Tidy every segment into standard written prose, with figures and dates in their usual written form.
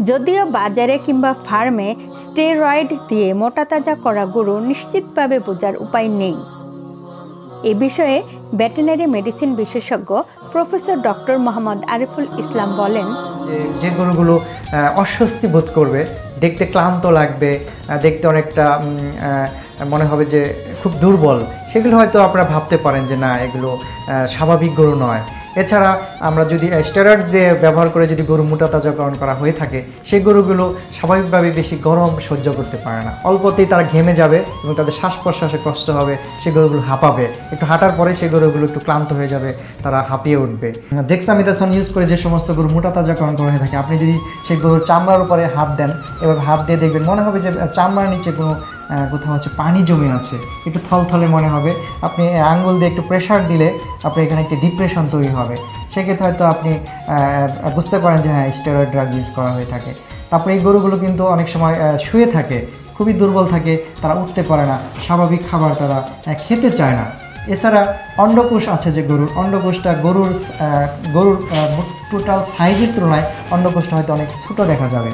যদিও বাজারে কিংবা ফার্মে স্টেরয়েড দিয়ে মোটা তাজা করা গরু নিশ্চিতভাবে বোঝার উপায় নেই। এ বিষয়ে ভেটেরিনারি মেডিসিন বিশেষজ্ঞ প্রফেসর ডক্টর মোহাম্মদ আরিফুল ইসলাম বলেন, যে গরুগুলো অস্বস্তি বোধ করবে, দেখতে ক্লান্ত লাগবে, দেখতে অনেকটা মনে হবে যে খুব দুর্বল, সেগুলো হয়তো আপনারা ভাবতে পারেন যে না, এগুলো স্বাভাবিক গরু নয়। এছাড়া আমরা যদি স্টেরয়েড দিয়ে ব্যবহার করে যদি গরু মোটা তাজাকরণ করা হয়ে থাকে, সেই গরুগুলো স্বাভাবিকভাবে বেশি গরম সহ্য করতে পারে না, অল্পতেই তারা ঘেমে যাবে এবং তাদের শ্বাস প্রশ্বাসে কষ্ট হবে, সেই গরুগুলো হাঁপাবে, একটু হাঁটার পরে সেই গরুগুলো একটু ক্লান্ত হয়ে যাবে, তারা হাঁপিয়ে উঠবে। ডেক্সামিথাসন ইউজ করে যে সমস্ত গরু মোটা তাজাকরণ করা হয়ে থাকে, আপনি যদি সেই গরুর চামড়ার উপরে হাত দেন, এবার হাত দিয়ে দেখবেন মনে হবে যে চামড়ার নিচে কোনো কোথাও হচ্ছে পানি জমে আছে, একটু থলথলে মনে হবে। আপনি আঙ্গুল দিয়ে একটু প্রেশার দিলে আপনার এখানে একটি ডিপ্রেশন তৈরি হবে, সেক্ষেত্রে হয়তো আপনি বুঝতে পারেন যে হ্যাঁ, স্টেরয়েড ড্রাগ ইউজ করা হয়ে থাকে। তারপরে এই গরুগুলো কিন্তু অনেক সময় শুয়ে থাকে, খুবই দুর্বল থাকে, তারা উঠতে পারে না, স্বাভাবিক খাবার তারা খেতে চায় না। এছাড়া অন্ডকোষ আছে, যে গরুর অন্ডকোষটা গরুর টোটাল সাইজের তুলনায় অন্ডকোষটা হয়তো অনেক ছোটো দেখা যাবে।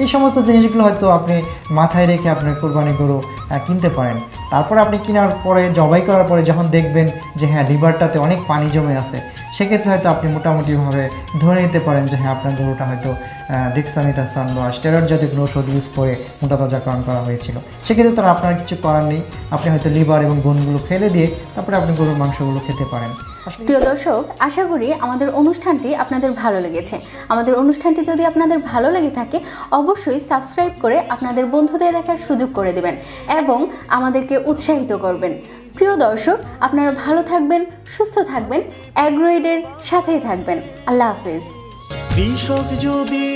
এই সমস্ত জিনিসগুলো হয়তো আপনি মাথায় রেখে আপনার কোরবানি গরু কিনতে পারেন। তারপর আপনি কেনার পরে জবাই করার পরে যখন দেখবেন যে হ্যাঁ, লিভারটাতে অনেক পানি জমে আছে, সেক্ষেত্রে হয়তো আপনি মোটামুটিভাবে ধরে নিতে পারেন যে হ্যাঁ, আপনার গরুটা হয়তো ডেক্সামিথাসন বা স্টেরয়েড জাতীয় কোনো ওষুধ ইউজ করে মোটা তাজাকরণ করা হয়েছিল। সেক্ষেত্রে তো আপনার কিছু করার নেই, আপনি হয়তো লিভার এবং বোনগুলো ফেলে দিয়ে তারপরে আপনি গরুর মাংসগুলো খেতে পারেন। প্রিয় দর্শক, আশা করি আমাদের অনুষ্ঠানটি আপনাদের ভালো লেগেছে। আমাদের অনুষ্ঠানটি যদি আপনাদের ভালো লেগে থাকে, অবশ্যই সাবস্ক্রাইব করে আপনাদের বন্ধুদের দেখার সুযোগ করে দেবেন এবং আমাদেরকে উৎসাহিত করবেন। প্রিয় দর্শক, আপনারা ভালো থাকবেন, সুস্থ থাকবেন, অ্যাগ্রোয়েডের সাথেই থাকবেন। আল্লাহ হাফেজ। কৃষক যদি